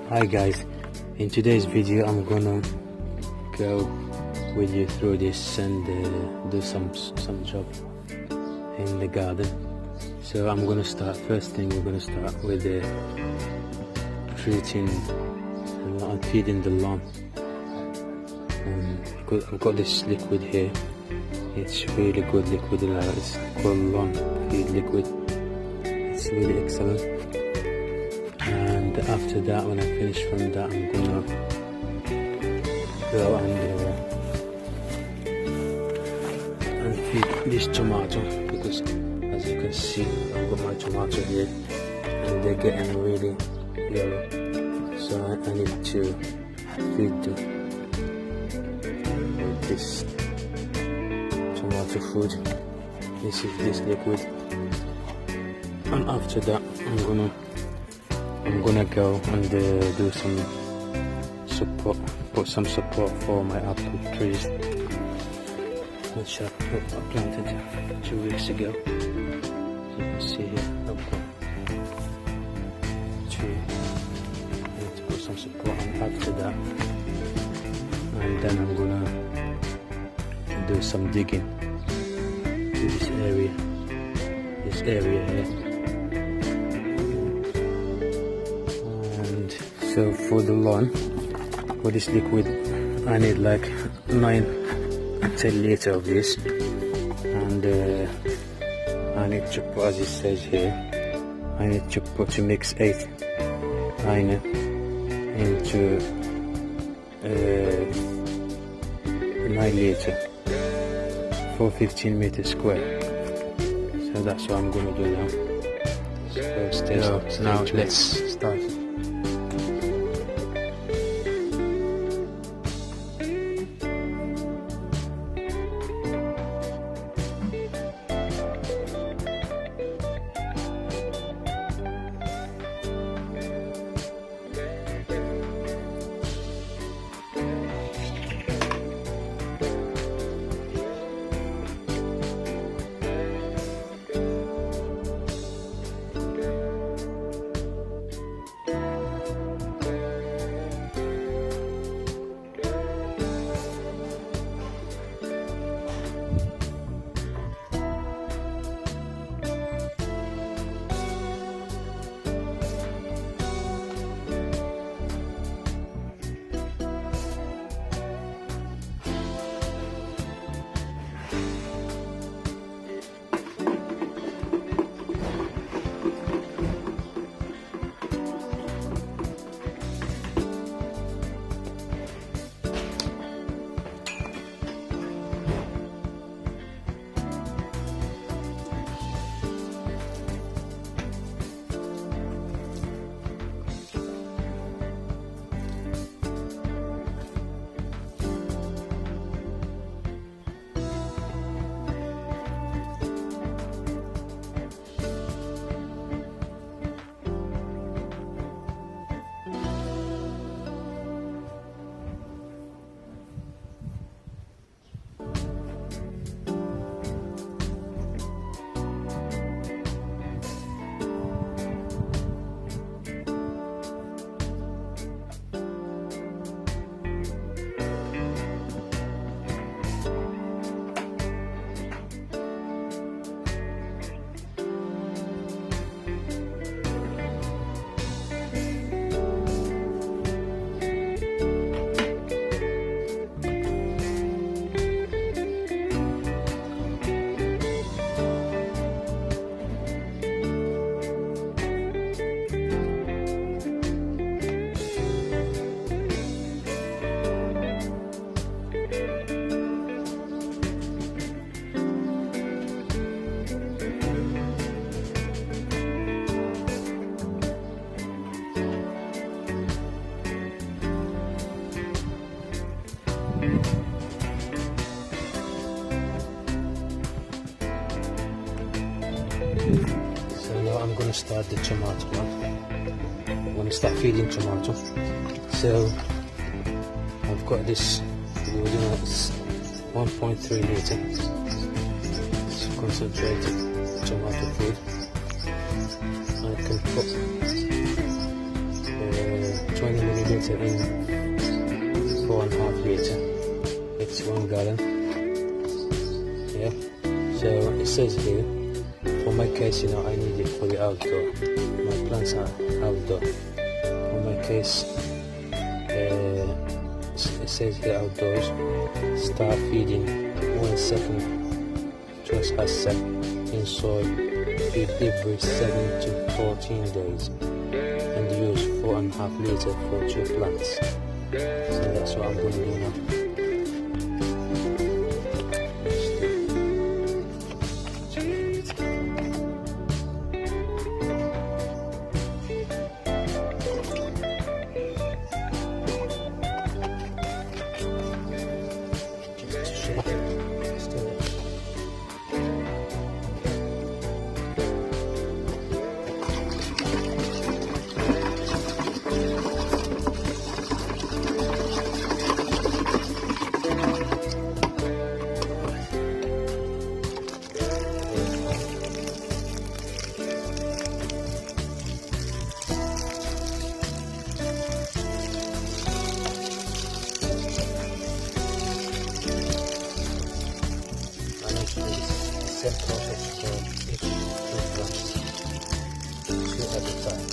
Hi guys, in today's video I'm gonna go with you through this and do some job in the garden. So I'm gonna start, first thing we're gonna start with treating and feeding the lawn. I've got this liquid here. It's really good liquid, it's called lawn feed liquid. It's really excellent. And after that, when I finish from that, I'm gonna go and feed this tomato, because as you can see I've got my tomato here and they're getting really yellow, so I need to feed them with this tomato food. This is this liquid, and after that I'm gonna go and do some support, put some support for my apple trees, which I planted 2 weeks ago. As you can see here, I've got 2. I need to put some support on after that, and then I'm gonna do some digging to this area here. So for the lawn, for this liquid, I need like 9 to 10 liters of this, and I need to put, as it says here, I need to mix 8 liner into 9 liters for 15 meters square. So that's what I'm gonna do now. So now let's start. So now I'm going to start the tomato one. I'm going to start feeding tomato. So I've got this, it's 1.3 litre. It's concentrated tomato food. I can put 20 milliliter in 4.5 liter. It's 1 gallon. Yeah. So it says here, for my case, I need it for the outdoor. My plants are outdoor. For my case, it says here outdoors. Start feeding 1 second Trans in soil. Feed every 7 to 14 days. And use 4.5 liter for 2 plants. So that's what I'm going to do now. Process for each 2 plants, 2 at a time.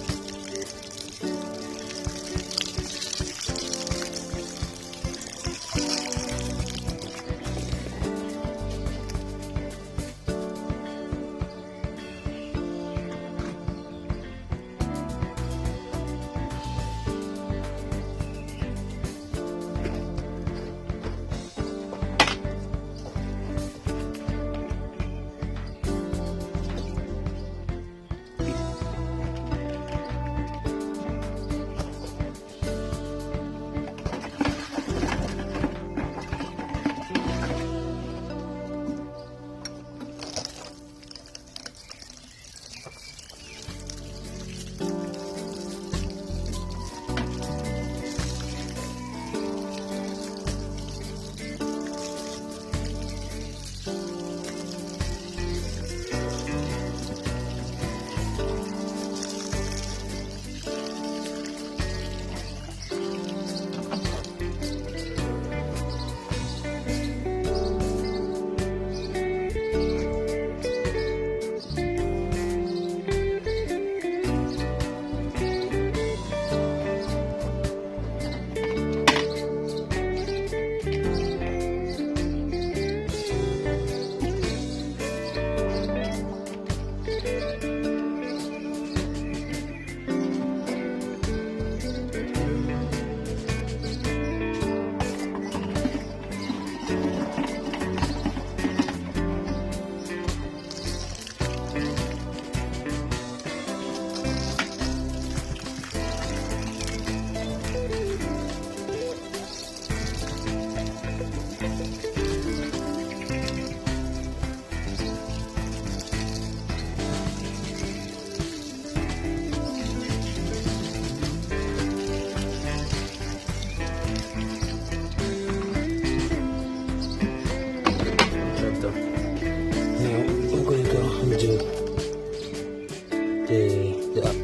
The up.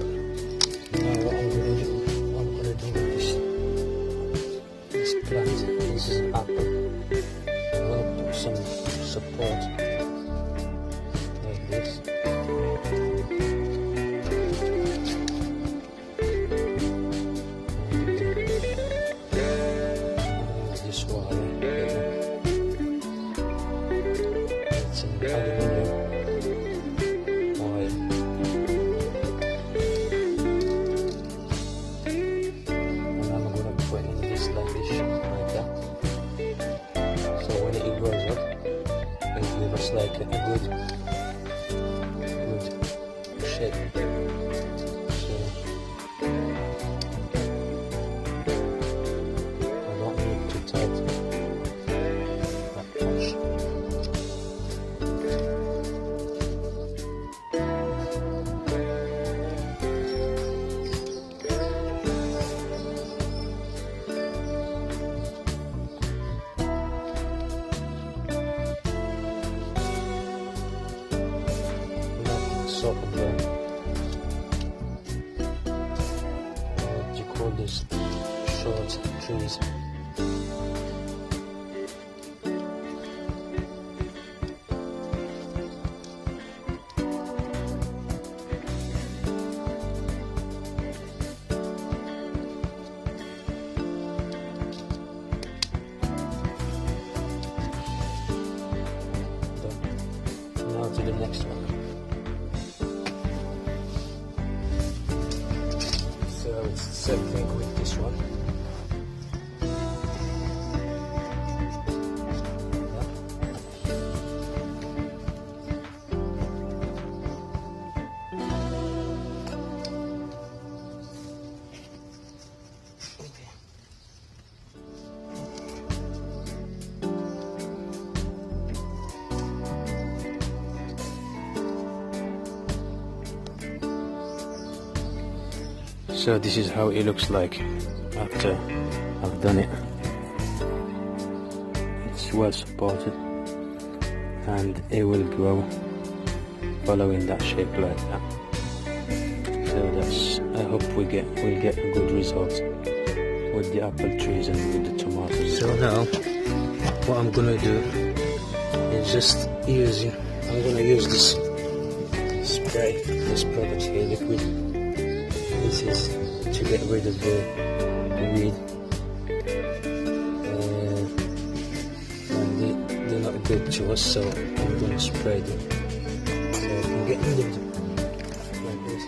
Now what I'm gonna do with this plant. This is an apple. I'm gonna put some support like this. And this wire. It's an aluminium. Like a good shape. So I don't need too tight that much. Soap and burn. to the next one. So it's the same thing with this one. So this is how it looks like after I've done it. It's well supported and it will grow following that shape like that. So that's, I hope we'll get a good result with the apple trees and with the tomatoes. So now what I'm gonna do is just I'm gonna use this spray, this product here, liquid. This is to get rid of the weed, and they're not good to us, so I'm going to spray them so I can get rid of them like this.